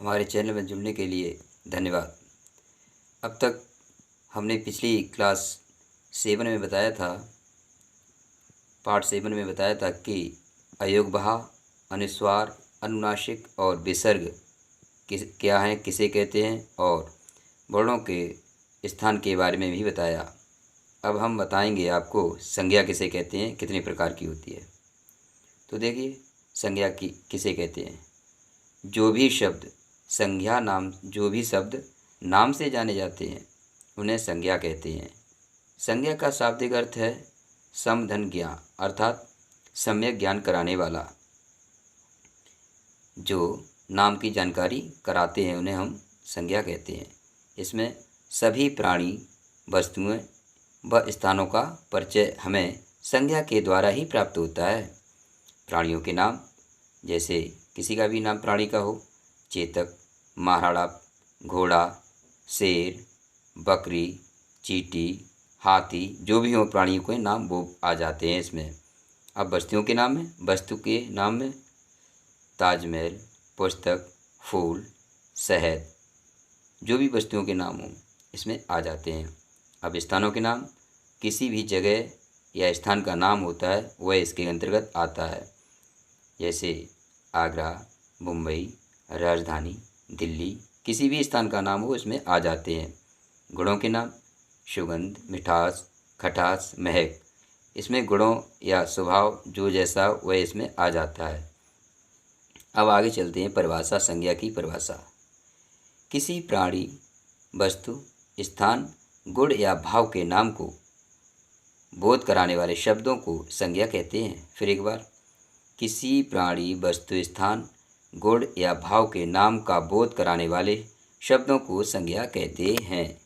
हमारे चैनल में जुड़ने के लिए धन्यवाद। अब तक हमने पिछली क्लास 7 में बताया था, पार्ट 7 में बताया था कि अयोगभाव, अनुस्वार, अनुनासिक और विसर्ग क्या हैं, किसे कहते हैं, और वर्णों के स्थान के बारे में भी बताया। अब हम बताएंगे आपको संज्ञा किसे कहते हैं, कितने प्रकार की होती है। तो देखिए, संज्ञा किसे कहते हैं। जो भी शब्द जो भी शब्द नाम से जाने जाते हैं उन्हें संज्ञा कहते हैं। संज्ञा का शाब्दिक अर्थ है समधन ज्ञान, अर्थात सम्यक ज्ञान कराने वाला। जो नाम की जानकारी कराते हैं उन्हें हम संज्ञा कहते हैं। इसमें सभी प्राणी, वस्तुएं व स्थानों का परिचय हमें संज्ञा के द्वारा ही प्राप्त होता है। प्राणियों के नाम, जैसे किसी का भी नाम प्राणी का हो, चेतक, महाराणा, घोड़ा, शेर, बकरी, चींटी, हाथी, जो भी हो प्राणियों के नाम वो आ जाते हैं इसमें। अब वस्तुओं के नाम में ताजमहल, पुस्तक, फूल, शहद, जो भी वस्तुओं के नाम हों इसमें आ जाते हैं। अब स्थानों के नाम, किसी भी जगह या स्थान का नाम होता है वह इसके अंतर्गत आता है। जैसे आगरा, मुंबई, राजधानी, दिल्ली, किसी भी स्थान का नाम हो इसमें आ जाते हैं। गुणों के नाम, सुगंध, मिठास, खटास, महक, इसमें गुणों या स्वभाव जो जैसा वह इसमें आ जाता है। अब आगे चलते हैं परिभाषा, संज्ञा की परिभाषा। किसी प्राणी, वस्तु, स्थान, गुण या भाव के नाम को बोध कराने वाले शब्दों को संज्ञा कहते हैं। फिर एक बार, किसी प्राणी, वस्तु, स्थान, गुण या भाव के नाम का बोध कराने वाले शब्दों को संज्ञा कहते हैं।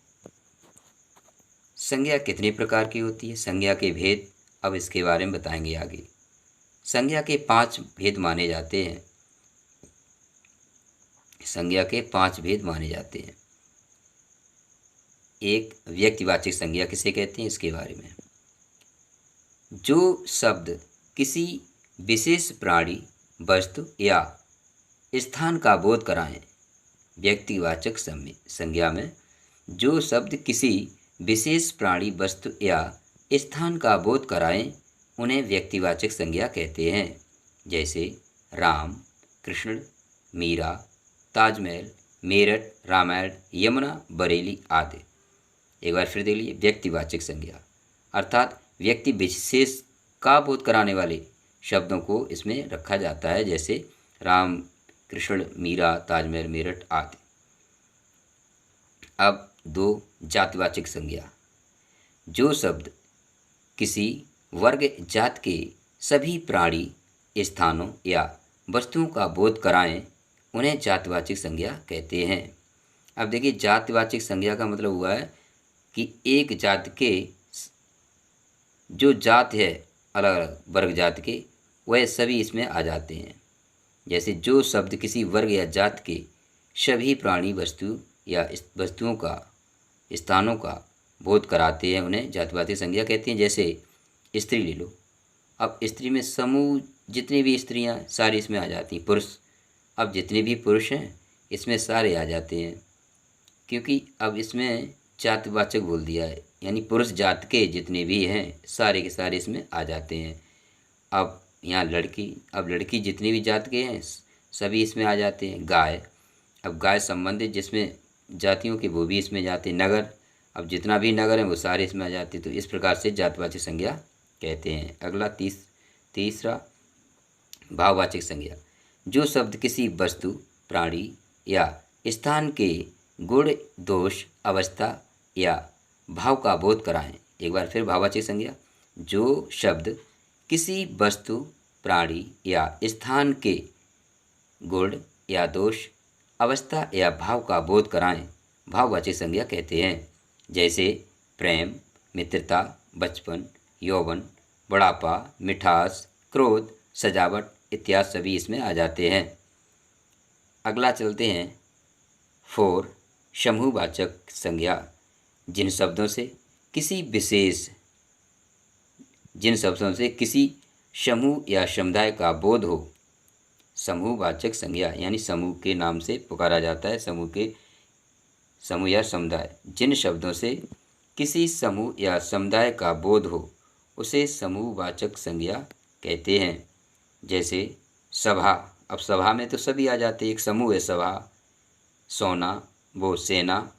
संज्ञा कितने प्रकार की होती है, संज्ञा के भेद, अब इसके बारे में बताएंगे आगे। संज्ञा के 5 भेद माने जाते हैं। संज्ञा के 5 भेद माने जाते हैं। एक, व्यक्तिवाचक संज्ञा किसे कहते हैं, इसके बारे में। जो शब्द किसी विशेष प्राणी, वस्तु या स्थान का बोध कराएं। व्यक्तिवाचक संज्ञा में जो शब्द किसी विशेष प्राणी, वस्तु या स्थान का बोध कराएं उन्हें व्यक्तिवाचक संज्ञा कहते हैं। जैसे राम, कृष्ण, मीरा, ताजमहल, मेरठ, रामायण, यमुना, बरेली आदि। एक बार फिर देख लीजिए, व्यक्तिवाचक संज्ञा अर्थात व्यक्ति विशेष का बोध कराने वाले शब्दों को इसमें रखा जाता है। जैसे राम, कृष्ण, मीरा, ताजमहल, मेरठ आदि। अब 2, जातिवाचक संज्ञा। जो शब्द किसी वर्ग, जात के सभी प्राणी, स्थानों या वस्तुओं का बोध कराएं उन्हें जातिवाचक संज्ञा कहते हैं। अब देखिए, जातिवाचक संज्ञा का मतलब हुआ है कि एक जात के जो जात है, अलग अलग वर्ग जात के, वह सभी इसमें आ जाते हैं। जैसे जो शब्द किसी वर्ग या जात के सभी प्राणी, वस्तु या वस्तुओं का, स्थानों का बोध कराते हैं उन्हें जातिवाचक संज्ञा कहते हैं। जैसे स्त्री ले लो, अब स्त्री में समूह जितनी भी स्त्रियां सारी इसमें आ जाती हैं। पुरुष, अब जितने भी पुरुष हैं इसमें सारे आ जाते हैं, क्योंकि अब इसमें जातिवाचक बोल दिया है, यानी पुरुष जात के जितने भी हैं सारे के सारे इसमें आ जाते हैं। अब यहाँ लड़की, अब लड़की जितने भी जात के हैं सभी इसमें आ जाते हैं। गाय, अब गाय संबंधित जिसमें जातियों के वो भी इसमें जाते हैं। नगर, अब जितना भी नगर है वो सारे इसमें आ जाते हैं। तो इस प्रकार से जातिवाचक संज्ञा कहते हैं। अगला तीसरा, भाववाचक संज्ञा। जो शब्द किसी वस्तु, प्राणी या स्थान के गुण, दोष, अवस्था या भाव का बोध कराएं। एक बार फिर, भाववाचक संज्ञा। जो शब्द किसी वस्तु, प्राणी या स्थान के गुण या दोष, अवस्था या भाव का बोध कराएं भाववाचक संज्ञा कहते हैं। जैसे प्रेम, मित्रता, बचपन, यौवन, बुढ़ापा, मिठास, क्रोध, सजावट इत्यादि सभी इसमें आ जाते हैं। अगला चलते हैं 4, समूहवाचक संज्ञा। जिन शब्दों से किसी समूह या समुदाय का बोध हो, समूहवाचक संज्ञा यानी समूह के नाम से पुकारा जाता है। समूह या समुदाय, जिन शब्दों से किसी समूह या समुदाय का बोध हो उसे समूहवाचक संज्ञा कहते हैं। जैसे सभा, अब सभा में तो सभी आ जाते हैं, एक समूह है सभा। सोना, वो सेना,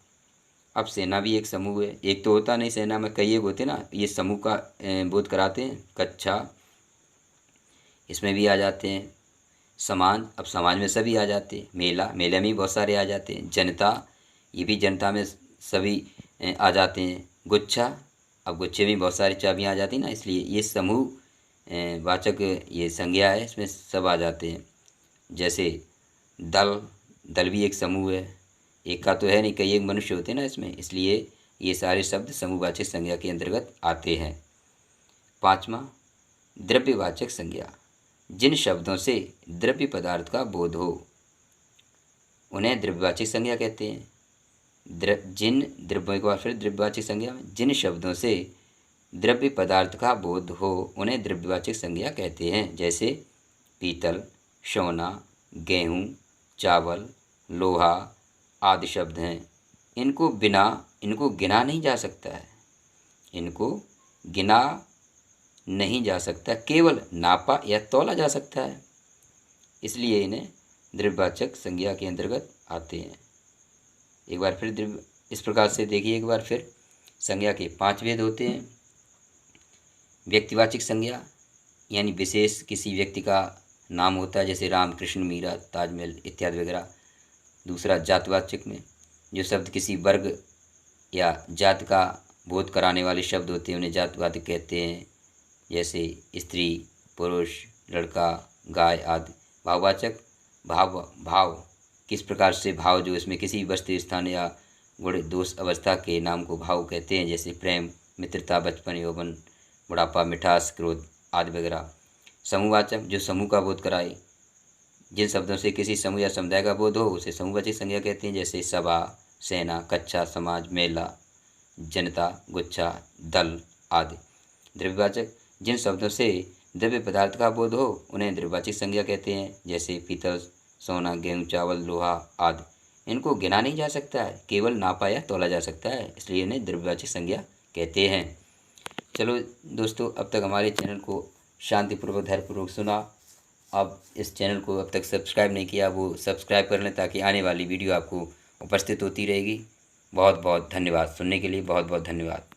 अब सेना भी एक समूह है, एक तो होता नहीं, सेना में कई एक होते ना, ये समूह का बोध कराते हैं। कक्षा, इसमें भी आ जाते हैं। समाज, अब समाज में सभी आ जाते हैं। मेला, मेले में भी बहुत सारे आ जाते हैं। जनता, ये भी जनता में सभी आ जाते हैं। गुच्छा, अब गुच्छे में बहुत सारी चाबियाँ आ जाती हैं ना, इसलिए ये समूह वाचक ये संज्ञा है, इसमें सब आ जाते हैं। जैसे दल, दल भी एक समूह है, एक का तो है नहीं, कई एक मनुष्य होते हैं ना इसमें, इसलिए ये सारे शब्द समूहवाचक संज्ञा के अंतर्गत आते हैं। पाँचवा, द्रव्यवाचक संज्ञा, जिन शब्दों से द्रव्य पदार्थ का बोध हो उन्हें द्रव्यवाचक संज्ञा कहते हैं। जिन द्रव्यों के बाद फिर द्रव्यवाचक संज्ञा में, जिन शब्दों से द्रव्य पदार्थ का बोध हो उन्हें द्रव्यवाचक संज्ञा कहते हैं। जैसे पीतल, सोना, गेहूँ, चावल, लोहा आदि शब्द हैं। इनको गिना नहीं जा सकता है, इनको गिना नहीं जा सकता, केवल नापा या तौला जा सकता है, इसलिए इन्हें द्रव्यवाचक संज्ञा के अंतर्गत आते हैं। एक बार फिर इस प्रकार से देखिए, एक बार फिर संज्ञा के 5 भेद होते हैं। व्यक्तिवाचक संज्ञा यानी विशेष किसी व्यक्ति का नाम होता है, जैसे राम, कृष्ण, मीरा, ताजमहल इत्यादि वगैरह। दूसरा, जातिवाचक में जो शब्द किसी वर्ग या जाति का बोध कराने वाले शब्द होते हैं उन्हें जातिवाचक कहते हैं। जैसे स्त्री, पुरुष, लड़का, गाय आदि। भाववाचक, भाव किस प्रकार से भाव जो इसमें किसी वस्तु, स्थान या गुण दोष अवस्था के नाम को भाव कहते हैं। जैसे प्रेम, मित्रता, बचपन, यौवन, बुढ़ापा, मिठास, क्रोध आदि वगैरह। समूहवाचक, जो समूह का बोध कराए, जिन शब्दों से किसी समूह या समुदाय का बोध हो उसे समूहवाचक संज्ञा कहते हैं। जैसे सभा, सेना, कक्षा, समाज, मेला, जनता, गुच्छा, दल आदि। द्रव्यवाचक, जिन शब्दों से द्रव्य पदार्थ का बोध हो उन्हें द्रव्यवाचक संज्ञा कहते हैं। जैसे पीतल, सोना, गेहूँ, चावल, लोहा आदि। इनको गिना नहीं जा सकता है, केवल नापा या तौला जा सकता है, इसलिए इन्हें द्रव्यवाचक संज्ञा कहते हैं। चलो दोस्तों, अब तक हमारे चैनल को शांतिपूर्वक, धैर्यपूर्वक सुना। अब इस चैनल को अब तक सब्सक्राइब नहीं किया वो सब्सक्राइब कर लें, ताकि आने वाली वीडियो आपको उपस्थित होती रहेगी। बहुत बहुत धन्यवाद, सुनने के लिए बहुत बहुत धन्यवाद।